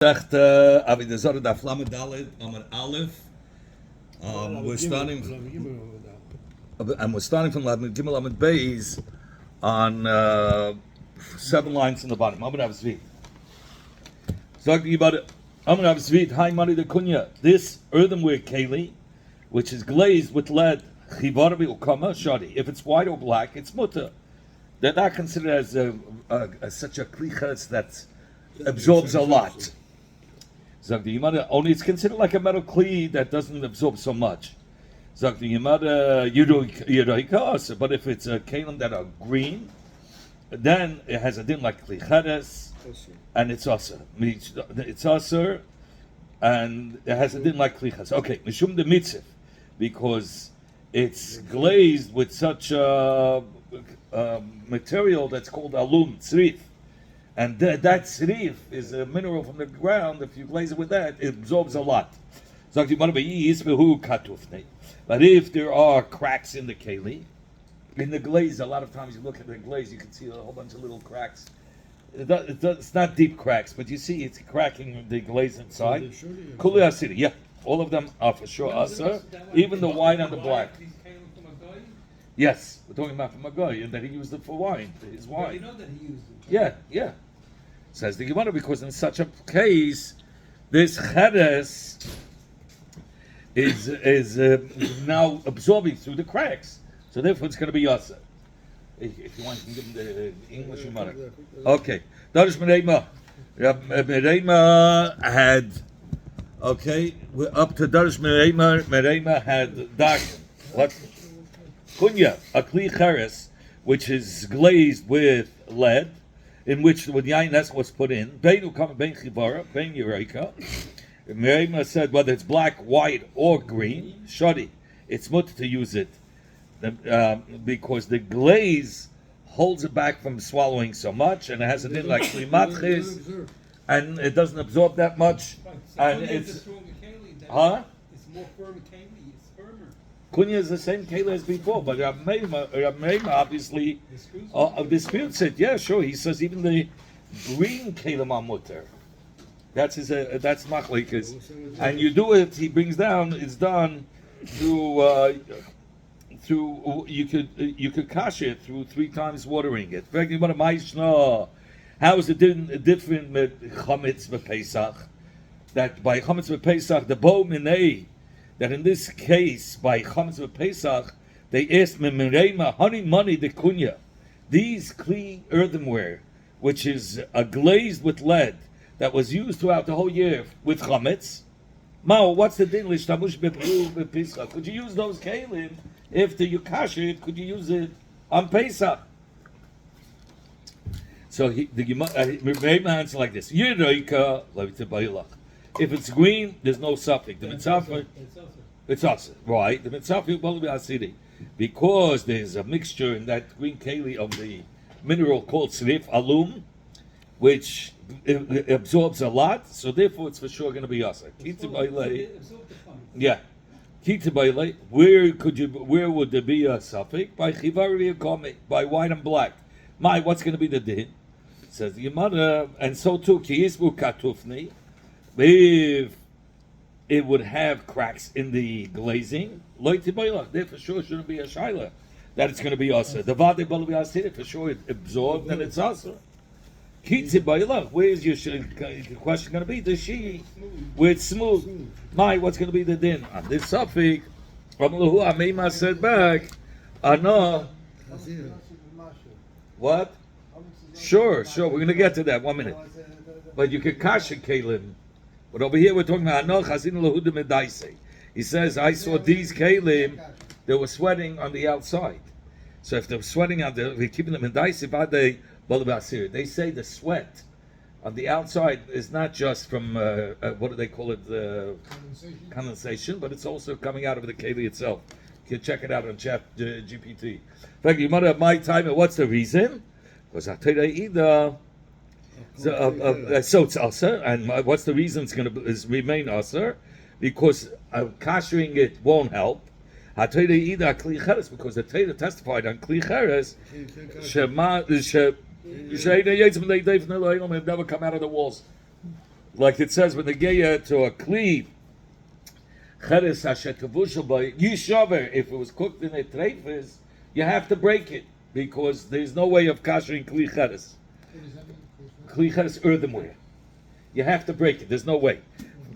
Avoda zara daf lamed daled amar aleph. We're starting from lamed gimel amud beis on 7 lines in the bottom. Amar Rav Zvi. Talking about Amar Rav Zvi. High money the kunya. This earthenware keli, which is glazed with lead, chivar ukama shadi. If it's white or black, it's mutter. They're not considered as such a klichas that absorbs a lot. Only it's considered like a metal kli that doesn't absorb so much. But if it's a kalim that are green, then it has a din like kli cheres, and it's aser. It's aser, and it has a din like kli cheres. Okay, mishum de mitzvah, because it's glazed with such a material that's called alum tzrif. And that tzrif is a mineral from the ground. If you glaze it with that, it absorbs a lot. But if there are cracks in the keli, in the glaze, a lot of times you look at the glaze, you can see a whole bunch of little cracks. It's not deep cracks, but you see it's cracking the glaze inside. Kuli asiri, yeah, all of them are for sure asa, even the white and the black. Yes, we're talking about from a guy, and that he used it for wine, his wine. You know that he used it. Yeah. Says the Gemara, because in such a case, this cheres is now absorbing through the cracks. So therefore it's going to be yasa. If you want, you can give him the English Gemara. Okay. Darish Mereima. Mereima had, okay, we're up to Darish Mereima. Mereima had dark. What? Kunya, a kli cheres, which is glazed with lead, in which the yain that's what's put in. Beinu kama bein chivara, bein yereka. Mereima said whether it's black, white, or green, shadi, it's mutter to use it, because the glaze holds it back from swallowing so much, and it has a din like klimatchis, and it doesn't absorb that much, and it's huh? It's more firm keli. It's firmer. Kunya is the same keli as before, but Rav Meima obviously disputes it. Yeah, sure. He says even the green kelim are mutter. That's his. That's machlikas, and you do it. He brings down. It's done through. You could kash it through 3 times watering it. How is it different with chametz v'pesach? That by chametz v'pesach the bo minei. That in this case, by Chametz Pesach, they asked Mereima, honey money the kunya, these kli earthenware, which is glazed with lead, that was used throughout the whole year with Chametz. Mao, what's the din? Could you use those kalim after you kash it? Could you use it on Pesach? So the Mereima answers like this: Yeroika levitabayilach. If it's green, there's no suffix. The mitzvah, it's also right. The mitzvah will be asiri, because there's a mixture in that green keli of the mineral called tzrif alum, which it absorbs a lot. So therefore, it's for sure going to be asa. Yeah, where would there be a suffix? By chivari by white and black. What's going to be the din? Says the Gemara, and so too ki yisbu katufni. If it would have cracks in the glazing, there for sure shouldn't be a shaila that it's going to be asa. The vade balavi asir for sure it absorbed and it's asa. Where is your question going to be? The she where it's smooth. What's going to be the din? On this suffix, Meima said back, no. What? Sure. We're going to get to that 1 minute. But you could kash a kalim. But over here we're talking about he says, I saw these kalim, they were sweating on the outside. So if they're sweating on we're keeping them in daisei, they say the sweat on the outside is not just from, what do they call it, condensation, but it's also coming out of the keli itself. You can check it out on chat GPT. In fact, you might have my time, and what's the reason? Because I tell you either. So it's aser, and what's the reason it's going to remain aser? Because kashering it won't help. I tell you either kli cheres, because the Torah testified on kli cheres, shema never come out of the walls. like it says with the geya to a kli, cheres hashekavushel by yishover. If it was cooked in a treifis, you have to break it because there's no way of kashering kli cheres. What does that mean? Kli cheres earthenware. You have to break it. There's no way.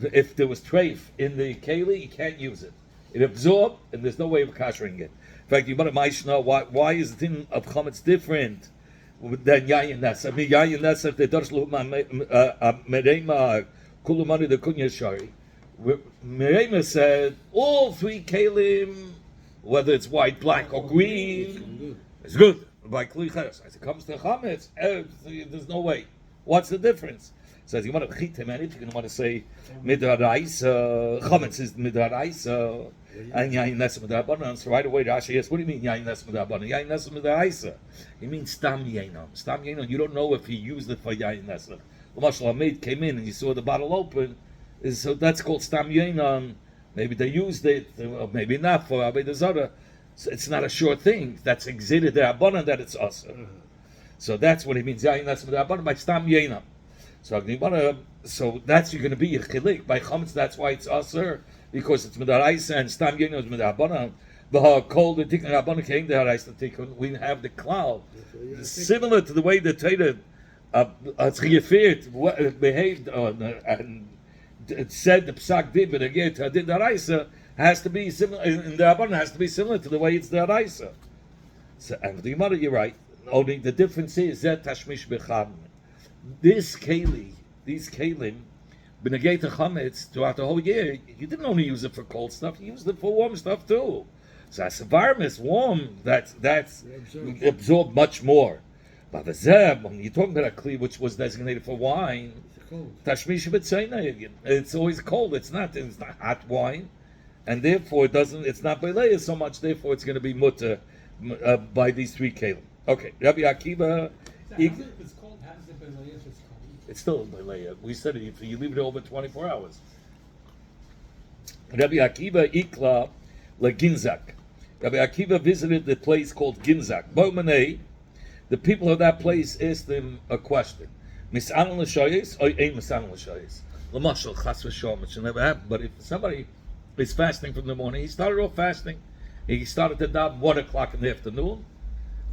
If there was treif in the keli, you can't use it. It absorbed, and there's no way of kashering it. In fact, you want to know why is the thing of chametz different than yayin nasa? I mean, yayin nasa, if they don't look merema kulumani the kunya shari. Merema said all three kalim, whether it's white, black, or green, it's good. By kli cheres, as it comes to chametz, there's no way. What's the difference? Says you want to chit him anything, you want to say midraisa, chametz is midraisa, and yayin nasa midrabanan. So right away, Rashi asks, what do you mean yayin nasa midrabanan? Yayin nasa midraisa. He means stam yainon. Stam yainon. You don't know if he used it for yayin nasa. L'mashal, a maid came in and you saw the bottle open, so that's called stam yainon. Maybe they used it, or maybe not for Avoda zara. So it's not a sure thing. That's exhibited the abanan that it's us. So that's what he means. Yayin nasa midrabanan by stam yainon. So that's you're going to be a chilik by chametz. That's why it's aser because it's midaraisa and stam yenu is midarabanan. But called the tikkun rabbanan came the haraisa tikkun. We have the cloud similar to the way the Torah behaved and it said the psak did, but again did the haraisa has to be similar. And the rabbanan has to be similar to the way it's the haraisa. So and the Gemara, you're right. Only the difference is that tashmish bechad. These kalim, b'negei to chametz throughout the whole year, you didn't only use it for cold stuff; you used it for warm stuff too. So as environment is warm, that's absorbed much more. But the zeb, when you're talking about a kli which was designated for wine, tashmish b'tzayna, it's always cold. It's not hot wine, and therefore it doesn't. It's not beleya so much. Therefore, it's going to be mutter by these three kalim. Okay, Rabbi Akiva. It's still a beleya. We said it, if you leave it over 24 hours. Rabbi Akiva ikla leginzak. Rabbi Akiva visited the place called Ginzak. Bomanei, the people of that place asked him a question. Misanan l'shayis or ein misanan l'shayis? L'mashal chas v'shom, it should never happen. But if somebody is fasting from the morning, he started off fasting. He started to daven 1 o'clock in the afternoon.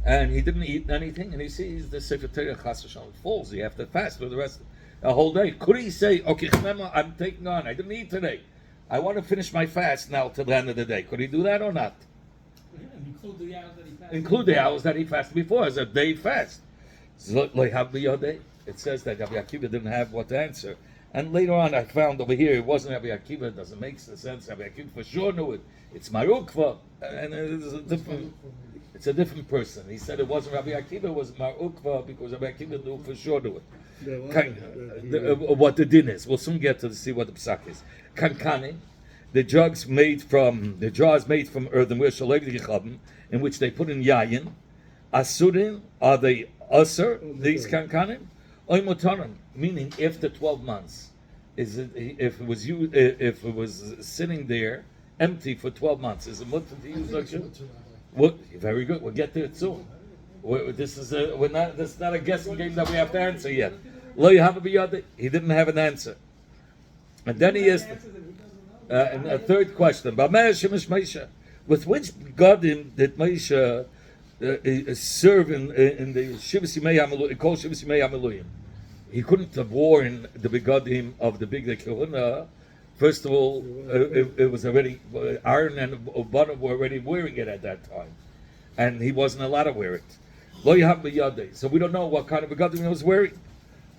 And he didn't eat anything, and he sees the secretary chas v'shalom falls. You have to fast for the rest of the whole day. Could he say, "Okay, I'm taking on. I didn't eat today. I want to finish my fast now till the end of the day"? Could he do that or not? Include the hours that he fasted. Include the hours that he fasted before as a day fast. It says that Rabbi Akiva didn't have what to answer. And later on, I found over here it wasn't Rabbi Akiva. It doesn't make sense. Rabbi Akiva for sure knew it. It's Marukva, and it's a different. It's a different person. He said it wasn't Rabbi Akiva, it was Mar Ukva, because Rabbi Akiva knew for sure knew it. What the din is. We'll soon get to see what the psak is. Kankane, the jars made from earthenware, in which they put in yayin. Asurin, are they usher, these kankanim? Oimotarim, meaning after 12 months. If it was sitting there empty for 12 months, is it mutter to use like that? Well, very good. We'll get to it soon. This is not a guessing game that we have to answer yet. Lo yahav b'yadeh. He didn't have an answer, and then he asked and a third question. With which godim did Moshe serve in the Shivas Yimei HaMiluyim? Called Shivas Yimei HaMiluyim. He couldn't have worn the begodim of the big kahuna. First of all, it was already Aaron and Avoda were already wearing it at that time, and he wasn't allowed to wear it. Lo yahav b'yadeh. So we don't know what kind of begodim he was wearing.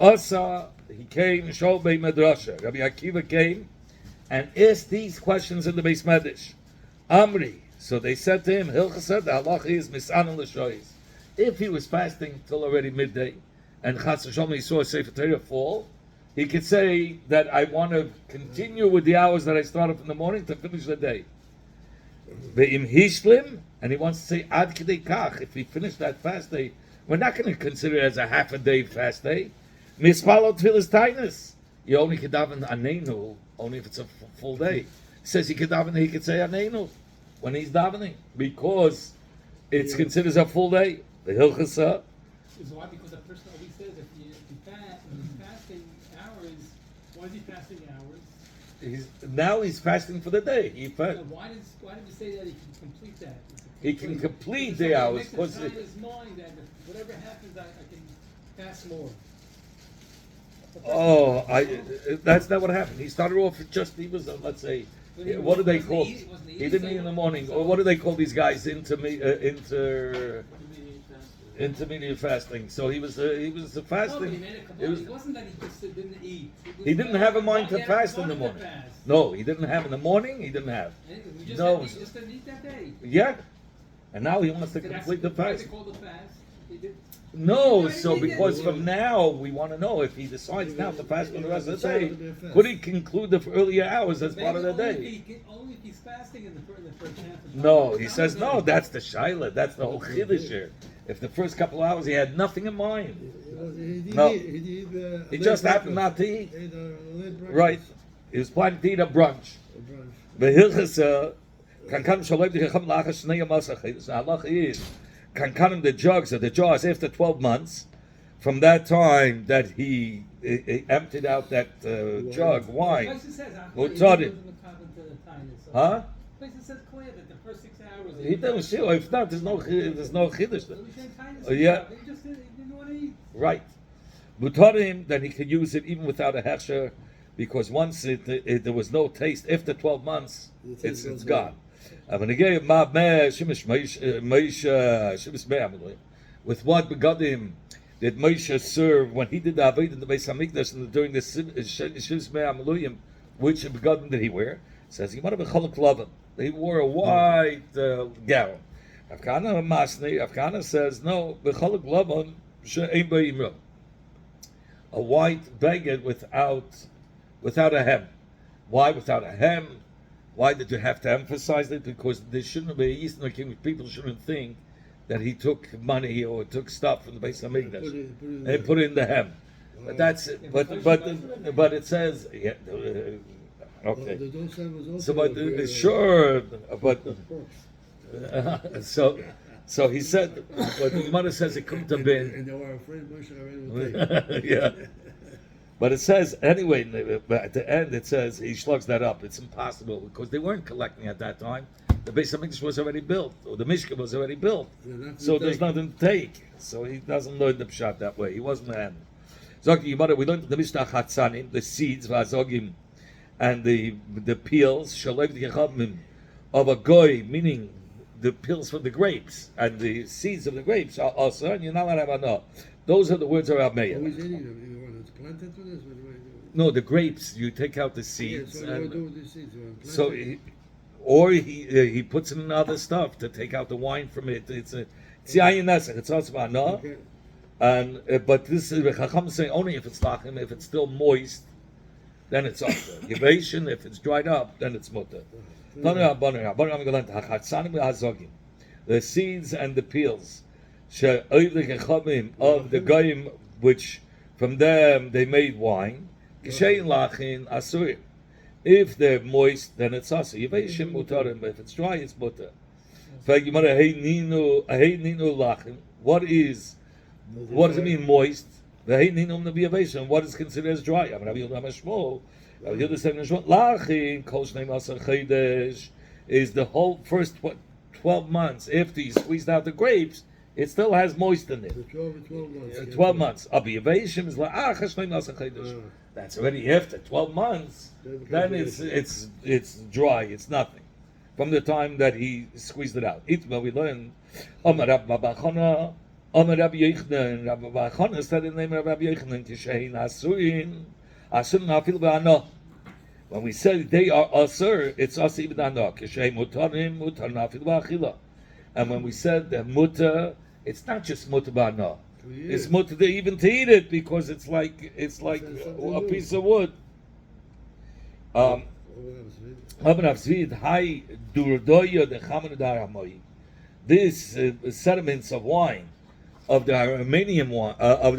Asa, he came, Shol Bei Medrasha. Rabbi Akiva came and asked these questions in the Beis Medrash. Amri. So they said to him, Hilcha said, the halacha is misanan l'shoyis. If he was fasting till already midday, and Chas v'shalom he saw a Sefer Torah fall, he could say that I want to continue with the hours that I started from the morning to finish the day. Ve'im hishlim, and he wants to say ad kidei kach. If he finished that fast day, we're not going to consider it as a half a day fast day. Mispalo tefillas tainis. You only could daven anenu only if it's a full day. He says he could daven, he could say anenu when he's davening because it's considered a full day. The hilchasa. Is why? Because the person always says if you fast, when you're fasting hours, Why is he fasting hours? Now he's fasting for the day. Why did he say that he can complete that? He can complete the the hours. He makes in his mind that whatever happens, I can fast more. That's not what happened. He started off he was let's say, what do they call? He didn't eat in the morning, or what do they call these guys? Intermediate fasting. So he was fasting. It wasn't that he just didn't eat. He didn't have a mind to fast in the morning. No, he didn't have in the morning. He didn't have. He just didn't eat that day. Yeah, and now he wants to complete the fast. They called the fast. He did. No, so because from now we want to know if he decides now to fast for the rest of the day, could he conclude the earlier hours as part of the day? Only if he's fasting in the first half of the day. No, he says no. That's the shaila. That's the whole chiddush here. If the first couple of hours he had nothing in mind, no, he just happened not to eat. Right, he was planning to eat a brunch. The halach is the jugs or the jars after 12 months, from that time that he emptied out that jug wine. Huh? It says clear that the first 6 hours. He doesn't sure. If not, there's no chiddush. Yeah. He just didn't want to eat. Right. Mutarim, then he can use it even without a hechsher, because once there was no taste. After 12 months, it's gone. With what begodim did Moshe serve when he did the Avoda in the Beis Hamikdash and during the Shivs Me'amaluyim? Which begodim did he wear? It says he might have a cholok lavan. He wore a white gown. Afkana says no. B'cholok lavan she'ein b'imra. A white baguette without a hem. Why without a hem? Why did you have to emphasize it? Because there shouldn't be Eastern King. People shouldn't think that he took money or took stuff from the Beis Hamikdash and put it in the hem. But that's but it says okay. So but sure, but so he said. But the Gemara says it couldn't have been. And they were afraid Moshe would Yeah. But it says, anyway, at the end it says, he slugs that up. It's impossible, because they weren't collecting at that time. The Beis Hamikdash was already built, or the Mishkan was already built. So there's nothing to take. So he doesn't learn the pshat that way. He wasn't the end. We learned the Mishnah Chatzanim, the seeds, v'azogim, and the peels, shalev the of a goy, meaning the peels from the grapes, and the seeds of the grapes are also, and you're not allowed to have enough. Those are the words of Rav Meir. planted for this? No, the grapes. You take out the seeds. Yeah, so what do we do with the seeds? So, he puts in other stuff to take out the wine from it. It's yayin nesach. It's also no. Okay. And but this is Chacham saying only if it's lachim. If it's still moist, then it's also Yevation. If it's dried up, then it's mutter. The seeds and the peels of the goyim, which from them they made wine. If they're moist, then it's also Yevation mutarim. If it's dry, it's mutter. What does it mean moist? What is considered as dry? Is the whole first 12 months after you squeezed out the grapes, it still has moist in it. 12 months. That's already after 12 months. Then it's dry. It's nothing. From the time that he squeezed it out. We learn. Rabbi Yochanan. Rabbi Yochanan said in the name of Rabbi Yochanan, when we say they are asur, it's asur ibn anah. And when we said that mutter, it's not just mutter ba'anah. It's mutter to even to eat it, because it's like a piece of wood. These sediments of wine of the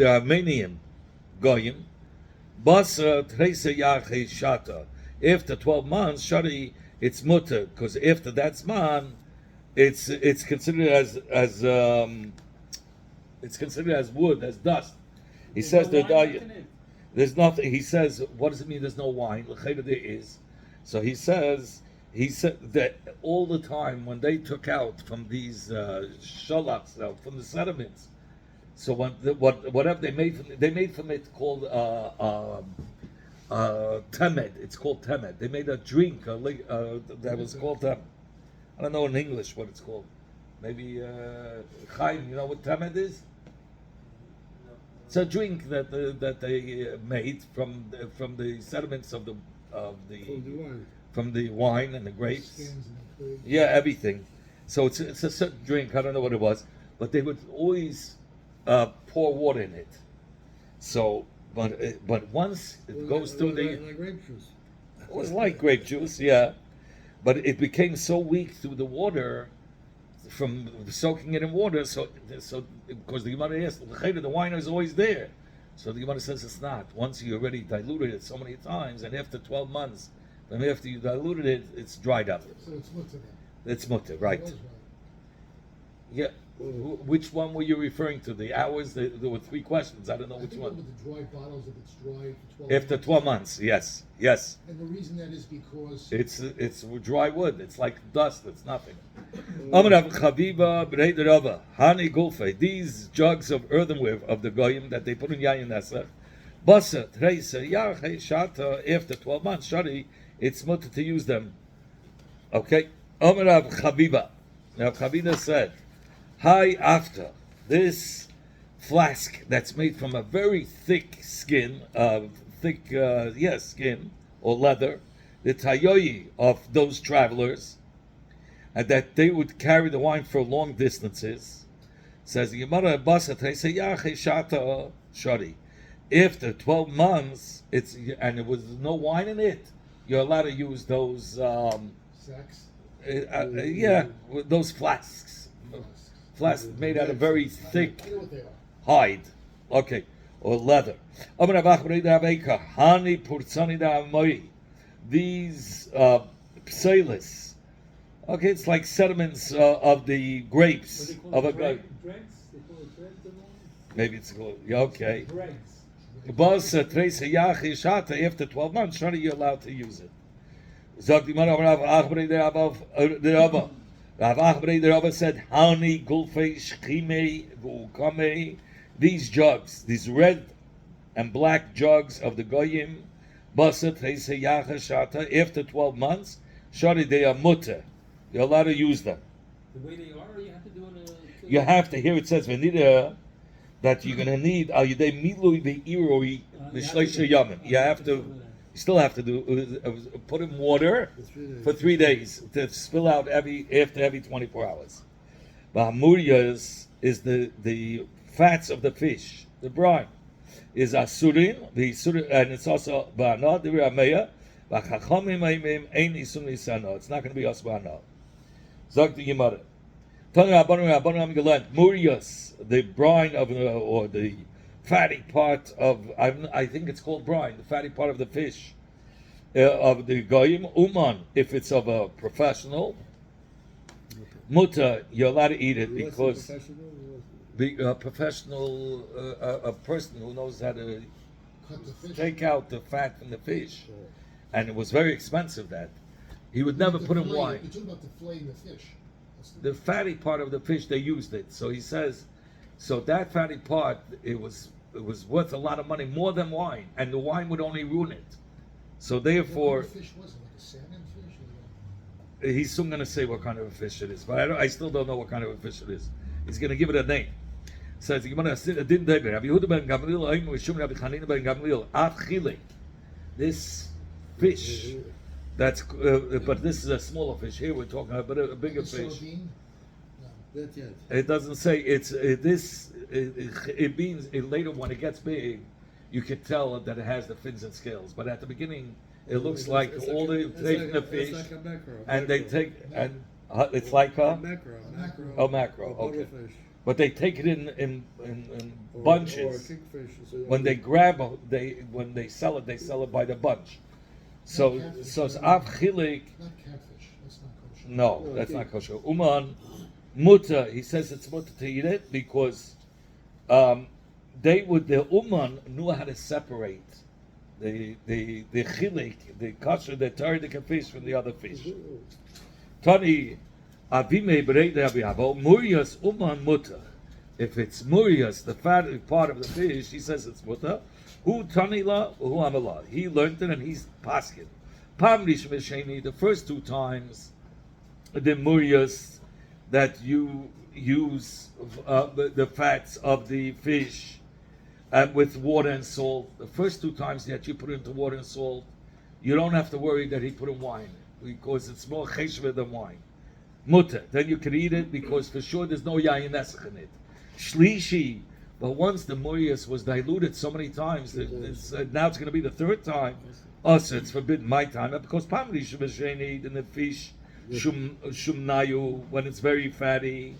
Armenian goyim, basa tresa yache shata. After 12 months, shari, it's mutter, because after that zman, it's considered as wood, as dust. He says the There's nothing. He says, what does it mean? There's no wine. L'chayda there is. So he said that all the time when they took out from these shalaks, from the sediments. So whatever they made from it called temed. It's called temed. They made a drink that was called temed. I don't know in English what it's called. Maybe Chaim. You know what temed is? It's a drink that they made from the sediments of the from the wine and the grapes. Yeah, everything. So it's a certain drink. I don't know what it was, but they would always pour water in it. So, but once it goes through like grape juice. it was like grape juice, yeah, but it became so weak through the water from soaking it in water. So because the Gemara asked, the wine is always there. So the Gemara says it's not. Once you already diluted it so many times, and after 12 months, then after you diluted it, it's dried up. So it's mutter then. It's mutter, right? It was Yeah. Which one were you referring to? The hours? There were 3 questions. I don't know I which think one. with the dry bottles, if it's dry for 12 After 12 months, yes. And the reason that is because It's dry wood. It's like dust. It's nothing. Amrav Chaviva B'rei Rava Hani Gulfe. These jugs of earthenware of the goyim that they put in yayin nesach. Basa Treisa Yache Shata. After 12 months, Shari, it's mutter to use them. Okay. Amrav Chaviva. Now Chaviva said, "Hi, after this flask that's made from a very thick skin, skin or leather, the tayoyi of those travelers, and that they would carry the wine for long distances." Says the Gemara, "Shata shari." After 12 months, and there was no wine in it, you're allowed to use those, sex. those flasks. Flasks made out of very thick I know what they are. hide, okay, or leather. These pselis, okay, it's like sediments of the grapes of a guy. Dregs? They call it dregs in the morning? Maybe it's called, okay. Dregs. After 12 months, surely you're allowed to use it. Rav Achbrei the Rava said, "Hani gulfei shchimei v'ukamei." These jugs, these red and black jugs of the goyim, basat heiseyacha shata. After 12 months, shari they are mutter. You're allowed to use them. The way they are, or you have to do it. You have to. Here it says v'nida that you're going to need al yedei milui ve'iroi v'shleisha yamin. You have to. You still have to do put in water for 3 days to spill out after every 24 hours. Bahamurias is the fats of the fish, the brine is asurin, and it's also ba'ana dirameya. Ba'chachamim aimim ein isun lisana. It's not going to be us ba'ana. Zog the Gemara. Tanu Rabbanim Galant Murias, the brine of or the fatty part of, I think it's called brine, the fatty part of the fish of the goyim. Uman, if it's of a professional, muta, you're allowed to eat it because a professional, a person who knows how to Cut the fish. take out the fat from the fish, and it was very expensive. That he would never put in wine. You're talking about the flaying the fish. The fatty part of the fish, they used it. So he says, so that fatty part, it was worth a lot of money, more than wine, and the wine would only ruin it. So therefore, What kind of fish was it? Like a salmon fish? Or he's soon going to say what kind of a fish it is, but I still don't know what kind of a fish it is. He's going to give it a name. Says this fish, that's but this is a smaller fish. Here we're talking about a bigger like a fish. sardine? No. Not yet. It doesn't say it means later when it gets big, you can tell that it has the fins and scales. But at the beginning, it looks like all they take the fish It's like a macro. and they take and it's like a a macro. oh macro, A okay. buttlefish. But they take it in Or bunches. a kingfish. When they grab when they sell it by the bunch. So it's av chilik. Not catfish. That's not kosher. No, that's not kosher. Uman muta. He says it's muta to eat it because the uman knew how to separate the chilik, the kosher, the tardik fish from the other fish. Tani avime berei Rabbi Murias uman mutter. If it's Murias, the fat part of the fish, he says it's mutter. Who tanila, who amala. He learned it and he's paskin. Pam rishon the first two times, the Murias that you use the fats of the fish with water and salt. The first two times that you put into water and salt, you don't have to worry that he put in wine because it's more cheshve than wine. Mutter. Then you can eat it because for sure there's no yayin nesach in it. Shlishi. But once the murias was diluted so many times, now it's going to be the third time. Also, it's forbidden my time because pamri shemesheni in the fish shumnayu when it's very fatty.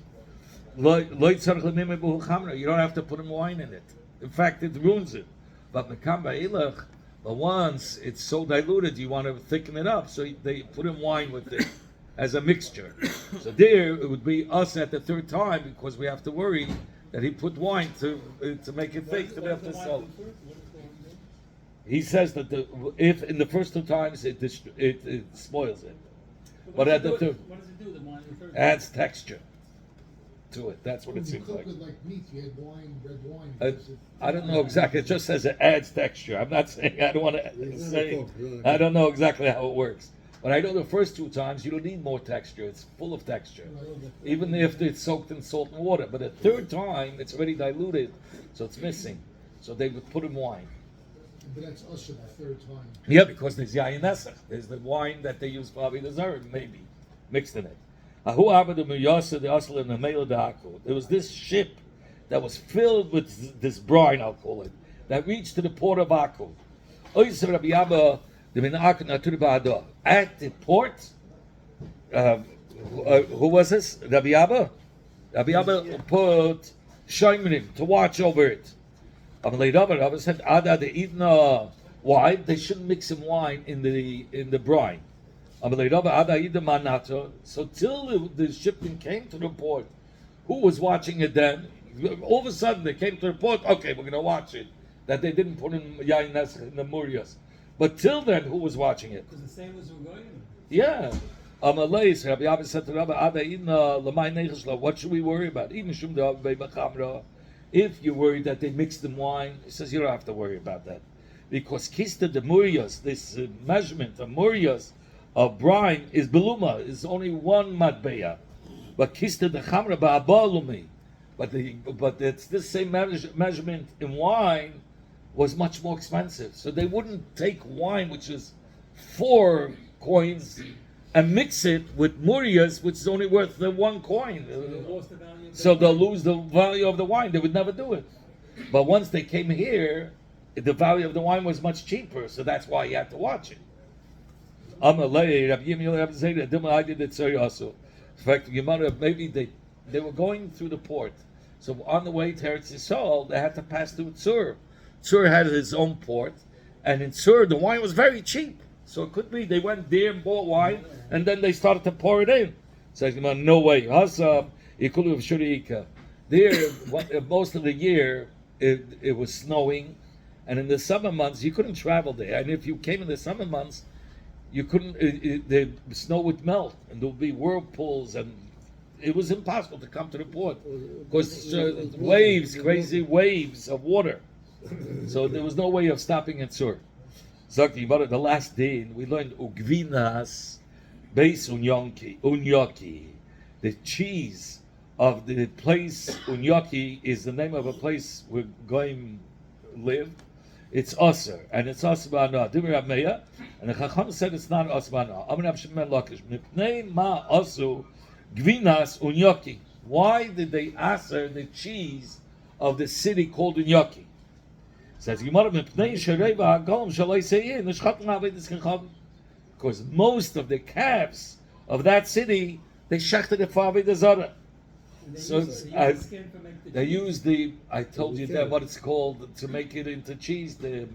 You don't have to put in wine in it. In fact, it ruins it. But once it's so diluted, you want to thicken it up, so they put in wine with it as a mixture. So there, it would be us at the third time because we have to worry that he put wine to make it thick to be able to sell. He says that if in the first two times it spoils it, but at the third, what does it do? The wine the third adds texture to it. That's what When it you seems cook like. with like meat, you add wine, red wine. I don't know exactly. It just says it adds texture. I'm not saying I don't want to say. I don't know exactly how it works. But I know the first two times you don't need more texture. It's full of texture, even if it's soaked in salt and water. But the third time it's already diluted, so it's missing. So they would put in wine. But that's usher the third time. Yeah, because there's yayin nesach. There's the wine that they use for Avoda zara, maybe mixed in it. There was this ship that was filled with this brine, I'll call it, that reached to the port of Akko. At the port, who was this? Rabbi Abba? Rabbi Abba put Shoimrim to watch over it. Rabbi said, why? They shouldn't mix some wine in the brine. So till the shipment came to the port, who was watching it then? All of a sudden they came to the port, okay, we're going to watch it. That they didn't put in yayin nesach in the murias. But till then, who was watching it? Because the sailors were going in. Yeah. Rabbi Abba said to Rabbi, what should we worry about? If you're worried that they mixed in wine, he says you don't have to worry about that. Because kista de murias, this measurement of murias, of brine, is beluma, is only one matbeya. But kista de chamra ba'abalumi. But it's this same measurement in wine was much more expensive. So they wouldn't take wine, which is 4 coins, and mix it with murias, which is only worth the 1 coin. So they'll lose the value of the wine. They would never do it. But once they came here, the value of the wine was much cheaper, so that's why you had to watch it. In fact, maybe they were going through the port. So on the way to Eretz Yisrael, they had to pass through Tzur. Tzur had his own port, and in Tzur the wine was very cheap. So it could be they went there and bought wine, and then they started to pour it in. So no way. There, most of the year it was snowing, and in the summer months you couldn't travel there. And if you came in the summer months, you couldn't. The snow would melt, and there would be whirlpools, and it was impossible to come to the port because waves, crazy waves of water. So there was no way of stopping at Tzur. Zakti, but the last day we learned ugvinas beis unyoki. The cheese of the place unyoki is the name of a place where Goyim live. It's Aser, and it's Aser ba'ana. Dimir Meya, and the Chacham said it's not Aser ba'ana. Amin Abshemen Lakish. Mipnei ma asu gvinas unyoki. Why did they aser the cheese of the city called unyoki? Says Gemara, because most of the calves of that city they shechted it for Avoda zara. So they use the. I told you that what it's called to make it into cheese. The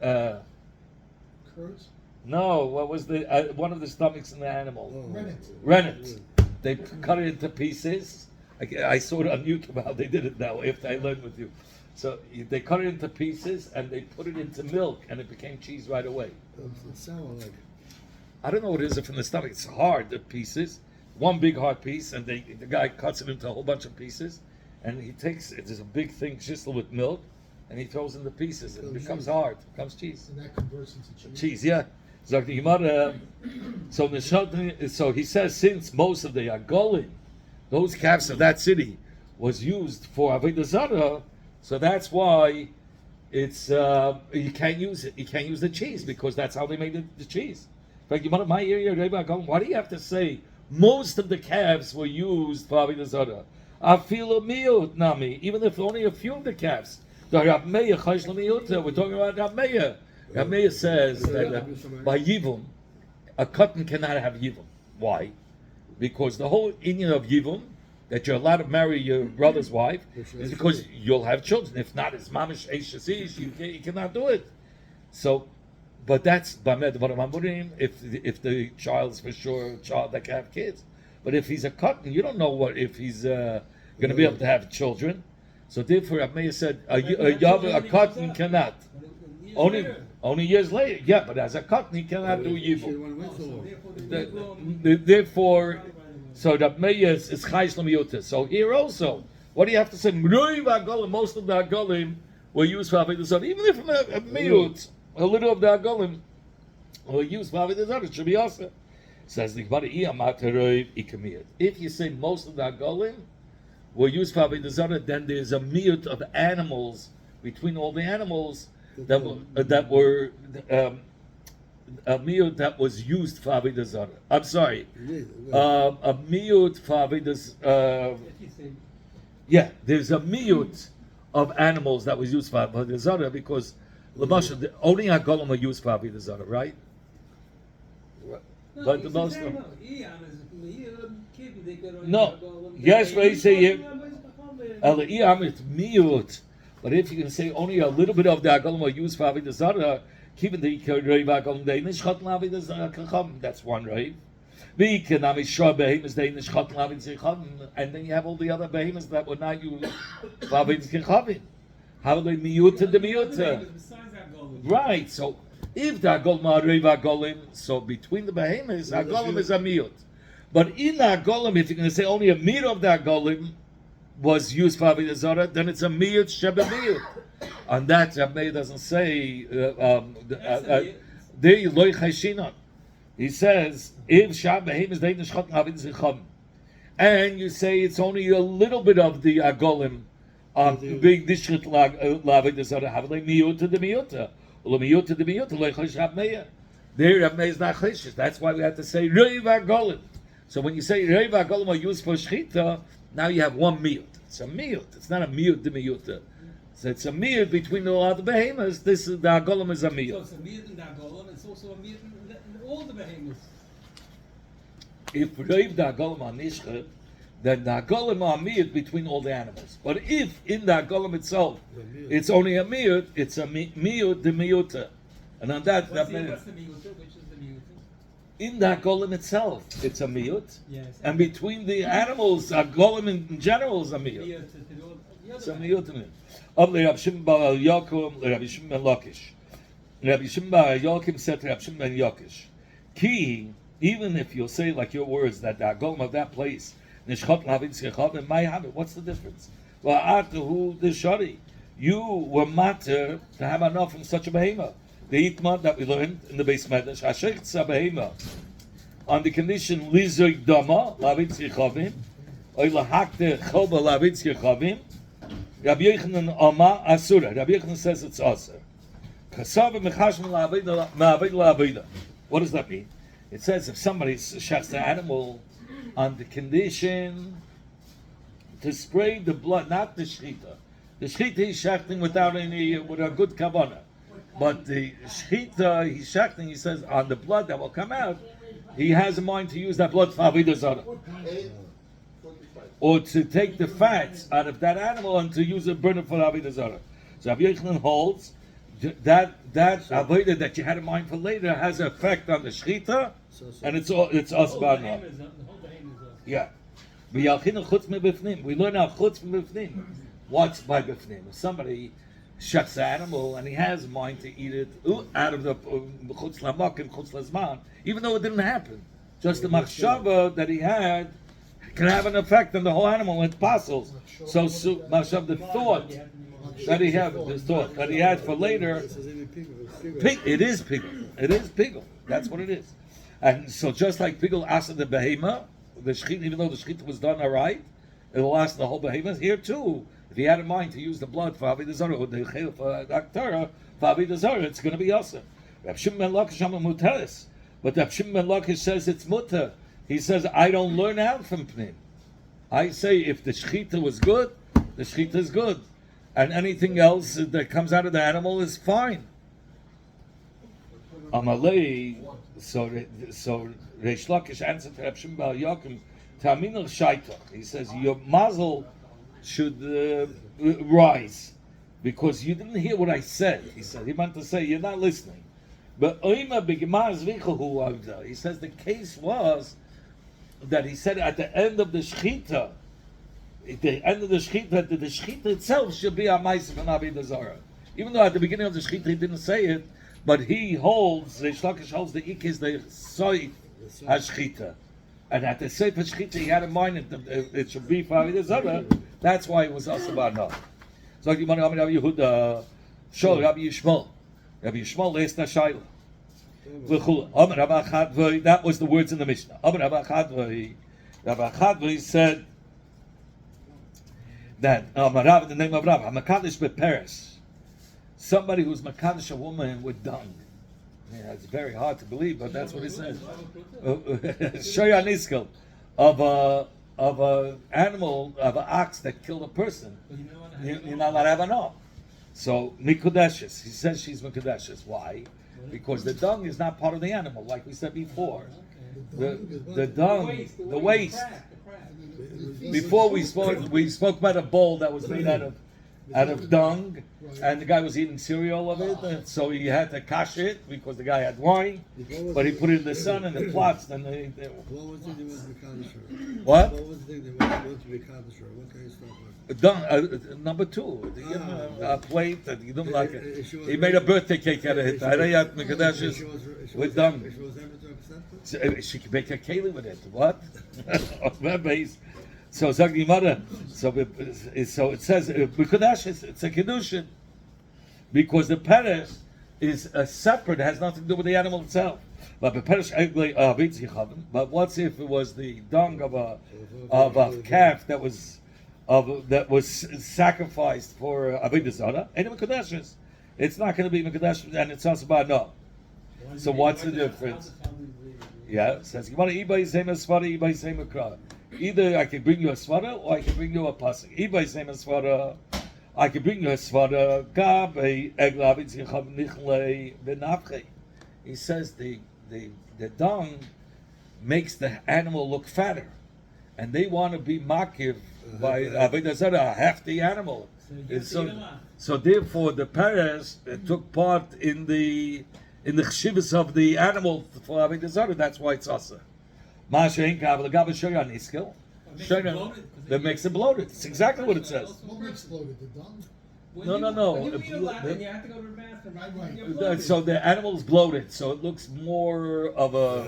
Curds? no, what was the one of the stomachs in the animal? Rennet. Rennet. They cut it into pieces. I saw it on YouTube how they did it now. After I learned with you. So they cut it into pieces and they put it into milk and it became cheese right away. It sounds like I don't know what it is from the stomach. It's hard, the pieces. One big hard piece, and the guy cuts it into a whole bunch of pieces, and he takes it. There's a big thing chisel with milk, and he throws in the pieces, and it becomes hard. It becomes cheese. And that converts into cheese. Cheese, yeah. So the Gemara, so he says since most of the Agolim, those calves of that city, was used for Avoda Zara, so that's why it's you can't use it. You can't use the cheese because that's how they made the cheese. Like my area, why do you have to say most of the calves were used for Avoda Zara? I feel a meal, Nami, even if only a few of the calves. We're talking about Rav Meir. Rav Meir says that by Yivum, a cotton cannot have Yivum. Why? Because the whole Indian of Yivum, that you're allowed to marry your brother's wife, is because you'll have children. If not, it's mamish eish you cannot do it. So, but that's if the child's for sure a child that can have kids. But if he's a cotton, you don't know what if he's going to be able to have children. So therefore, Rav Meir said a cotton cannot. Only years later, yeah. But as a cotton, he cannot do Yibum. Therefore, so Rav Meir is chaysh l'miyuta. So here also, what do you have to say? Most of the agolim were used for Avodah Zarah, even if a miyut, a little of the agolim were used for Avodah Zarah. It should be also. Says the Gemara, if you say most of the agolim were used for Avodah Zarah, then there's a miyut of animals between all the animals that were a miyut that was used for Avodah Zarah. I'm sorry, a miyut for Avodah. Yeah, there's a miyut of animals that was used for Avodah Zarah because only agolim were used for Avodah Zarah, right? No, But the most no. Yes, but you say it's miyut. But if you can say only a little bit of the agolim are used for Avodah Zarah, keeping the reiv agolim deinish chotin Avodah Zarah kacham. That's one reiv. And then you have all the other behemoths that were not used for Avodah kachavim. How are they miyut the miyut? Right. So if the agolim are reiv agolim, so between the behemoths, agolim is a miyut. But in the agolim, if you're going to say only a miyut of the agolim was used for Avodah Zarah, then it's a miyut sheba miyut. On that, Rav Meir doesn't say there you loy chayshinon. He says if shab behemoths they nishchat Avodah Zarah, and you say it's only a little bit of the agolim on big dishchat Avodah Zarah, have they miyut to the miyuta? Miyut to the miyuta loy chayish Rav Meir. There Rav Meir is not chayshish. That's why we have to say reiv agolim. So when you say reiv agolim are used for shchita, now you have one miyut. It's a miyut. It's not a miyut de miyuta. So it's a miyut between all other behemoths. This is the agolim is a miyut. So it's a miyut in the agolim. It's also a miyut in all the behemoths. If reiv the agolim are nishchet, then the agolim are miyut between all the animals. But if in the agolim itself it's only a miyut, it's a miyut de miyuta. And on that, What's the miyuta? Which is the miyuta? in the golem itself, it's a miyut, Yes. and between the animals, a golem in general is a miyut. It's a miyut in it. Of the Rab Shimon bar Yochim, Rabbi Shimon ben Lakish. Rabbi Shimon bar Yochim said to Rabbi Shimon ben Lakish, Ki, even if you'll say like your words that the golem of that place, Nishchot Lavin Tzechot, may have it. What's the difference? Well, after who the shari, you were matter to have enough from such a behemoth. The itma that we learned in the base medrash, Hashech Tzabehema, on the condition Lizoy Dama, Lavin Tzechavim, or Lahakte Choba Lavin Tzechavim, Rabbi Yochanan Oma Asura. Rabbi Yochanan says it's Asur. Kasav Mechashim Ma'aved La'aveda. What does that mean? It says if somebody shechs the animal on the condition to spray the blood, not the shechita. The shechita he's shechting with a good kavanah. But the shechita he's shechting, he says on the blood that will come out, he has in mind to use that blood for avodah zarah, or to take the fats out of that animal and to use it, burn it for avodah zarah. So Rabbi Yochanan holds that avodah that you had in mind for later has an effect on the shechita, and it's asbana. Yeah. We learn our chutz from bifnim. what's by b'fnim? If somebody shuts the animal and he has a mind to eat it out of the chutz lamak and chutz lazman, even though it didn't happen, just the machshava that he had can have an effect on the whole animal and parcels. So machshav, the thought that he had, for later, it is pigul. It is pigul. That's what it is. And so just like pigul asa the behema, the shechita, even though the shechita was done all right, it will last the whole behema. Here too, if he had in mind to use the blood for avodah zara or the chayil for aktara for avodah zara, it's going to be asa. Reb Shimon ben Lakish muteris, but Reb Shimon ben Lakish says it's mutter. He says I don't learn out from pnim. I say if the shechita was good, the shechita is good, and anything else that comes out of the animal is fine. Amalei, so Reish Lakish answered to Reb Shimon ben Yaakov, Taminal Shaita. He says your mazel should rise because you didn't hear what I said. He said he meant to say you're not listening. But he says the case was that he said at the end of the shechita, the shechita itself should be a ma'aseh from avodah zara. Even though at the beginning of the shechita he didn't say it, but he holds, Reish Lakish holds the ikis, the soif hashchita. And at the Sefer Shechita, he had in mind it should be for avodah zara. That's why it was also about no. So you want to Rabbi Yehuda, show Rabbi Yishmael. Rabbi Yishmael lest Shayla. That was the words in the Mishnah. Rabbi Chadvai said that in the name of Rabbi, Makadosh beperes. Somebody who's Makadosh a woman with dung. Yeah, it's very hard to believe, but that's what he says. Shoya niskel of a animal, of an ox that killed a person. You're not allowed to have an arm. So mikudeshes. He says she's mikudeshes. Why? Because the dung is not part of the animal, like we said before. The dung, the waste. Before we spoke about a bowl that was made out of dung, and the guy was eating cereal of it, and so he had to kash it because the guy had wine, but he put it in the sun and it plots. Then what was the thing they wanted to be Kaddish? What? What was the thing they wanted to be Kaddish? What kind of stuff? Dung, number two, they give him a plate that you don't like it. He made a birthday cake out of it. I had Mikadashis with dung. She can make a keli with it. What? On that base. So Zagdi Mother. So it says Mikadash. It's a kedushin because the peresh is a separate. It has nothing to do with the animal itself. But But what's if it was the dung of a calf that was sacrificed for avodah zara? And Mikadashis. It's not going to be Mikadash, and it's also about no. So what's the difference? Yeah, it says either I can bring you a svara or I can bring you a pasuk. I can bring you a svara. He says the dung makes the animal look fatter, and they want to be makiv by avodah zara, half the animal. So therefore the paras took part in the chshivas of the animal for avodah zara. That's why it's asa. That makes it bloated. It's exactly what it says. What makes bloated? The dung? No. You have to go to the bathroom. Right. So the animal's bloated, so it looks more of a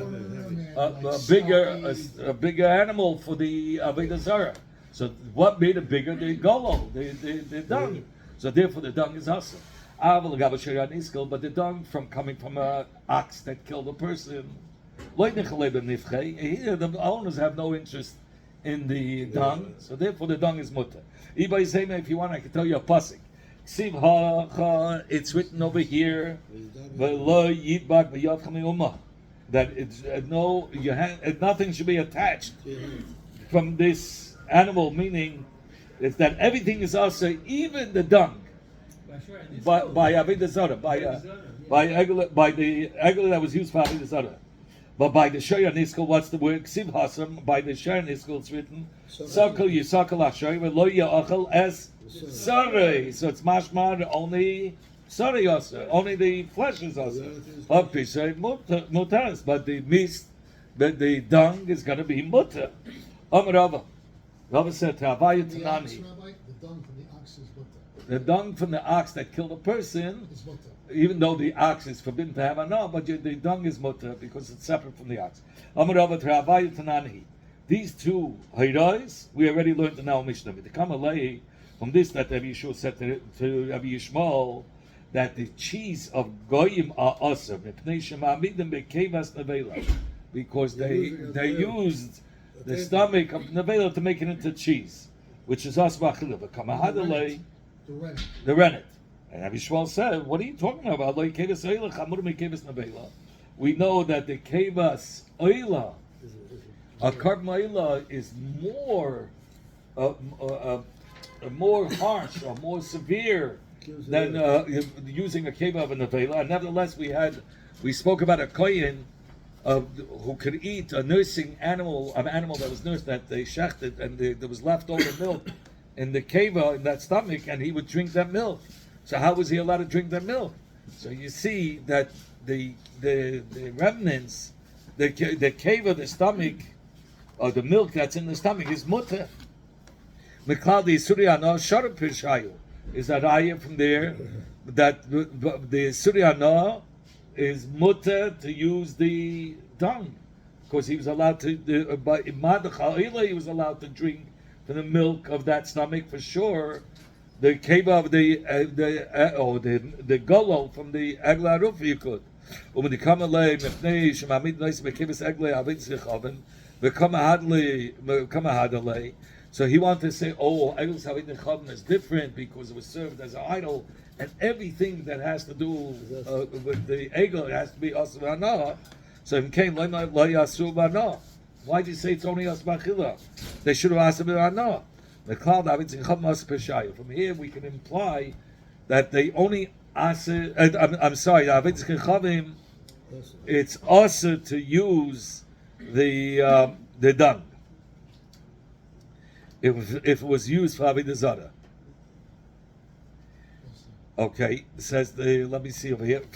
bigger animal for the avodah zara. So what made it bigger? The golo, the dung. So therefore the dung is asa. But the dung from coming from an ox that killed a person. Here the owners have no interest in the dung, so therefore the dung is mutter. If you want, I can tell you a pasuk. It's written over here that it's nothing should be attached from this animal, meaning it's that everything is also, even the dung, by avodah zara, by the egel that was used for avodah zara. But by the Shoya Niskel, what's the word? Ksiv Hasam, by the Shoya Niskel, it's written, Sakal Yisakal Hashoy, Lo Ya'achal as Sarei. So it's mashmar, only Sarei also, only the flesh is also. But Mutaris, but the mist, but the dung is going to be Mutter. Rava said to Avaya Tanani. The dung from the ox is The dung from the ox that killed a person, It's mutter. even though the ox is forbidden to have anah, but the dung is mutter because it's separate from the ox. Amar Rava Travayu Tananhi. These two hayrais we already learned in our Mishnah. To come away from this, that Rabbi Yeshua said to Rabbi Yishmael that the cheese of goyim are awesome because they used the stomach of nevela to make it into cheese, which is asbachila. The rennet. And Rabbi Yishmael said, "What are you talking about? We know that the kevas oila, a carbon oila, is more harsh or more severe than using a keva of a nevela. And nevertheless, we spoke about a kohen who could eat a nursing animal, an animal that was nursed that they shechted, and there was leftover milk in the keva in that stomach, and he would drink that milk. So how was he allowed to drink that milk? So you see that the remnants, the keva, the stomach, or the milk that's in the stomach is mutter. Mekladi Suryana Sharapir is that ayah from there that the Suryana is mutter to use the dung because he was allowed to. But in Madacha'ila he was allowed to drink from the milk of that stomach for sure. The keva of the golol from the egla roof you could. When you come alay mefnei shemamid nice mekivas egla avin zichaven v'kama hadalay. So he wanted to say, egla avin zichaven is different because it was served as an idol, and everything that has to do with the egla has to be asvana. So in came lo yasu vana. Why did you say it's only asbachila? They should have asked him vana. From here we can imply that they only I'm sorry, it's also to use the dung if it was used for Avoda zara. Okay, it says let me see over here. Let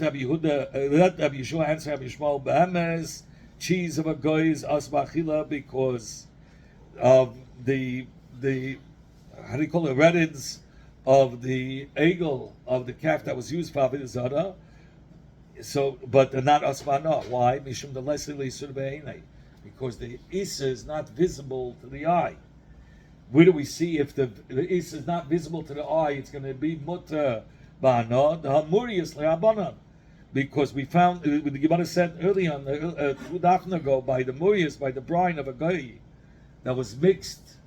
Rabbi Yeshua answer Rabbi Yishmael be'emes. Cheese of a goy is asbachila because of the how do you call it, reddins of the egel of the calf that was used for Avoda zara. So, but they're not asbana. Why? Mishum delesili surbe'enei, because the isa is not visible to the eye. Where do we see if the isa is not visible to the eye? It's going to be mutter ba'ana the hamurius le'abanan. Because we found, the Gemara said early on, 2 days ago, by the murias, by the brine of a guy that was mixed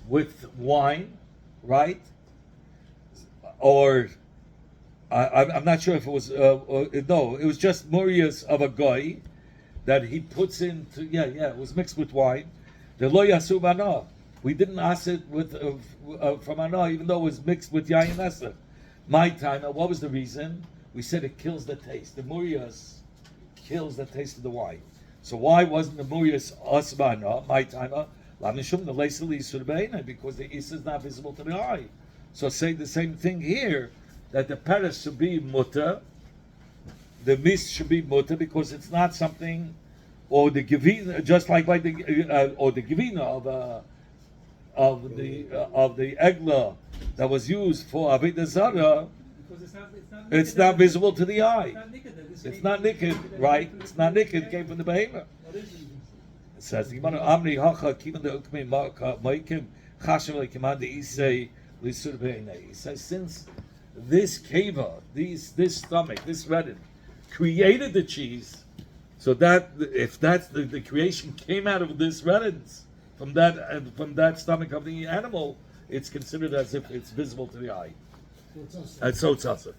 with wine, right? Or I'm not sure if it was no, it was just murias of a guy that he puts into it was mixed with wine. The lo yasu bana. We didn't ask it with from ana, even though it was mixed with yayin nasa. My time, what was the reason? We said it kills the taste. The murias kills the taste of the wine. So why wasn't the murias asbana, my timer, lamishum the leisili surbeina, because the isa is not visible to the eye. So say the same thing here, that the paris should be mutter, the mist should be mutter, because it's not something, or the givina, just like by the or the givina of the egla that was used for Avoda zara. It's not visible to the eye. It's not naked, right? It's not naked. It came from the behemoth. It says, "He says, since this keva, this stomach, this redden, created the cheese, so that if that's the creation came out of this reddens from that stomach of the animal, it's considered as if it's visible to the eye." So it's us. And so it's also.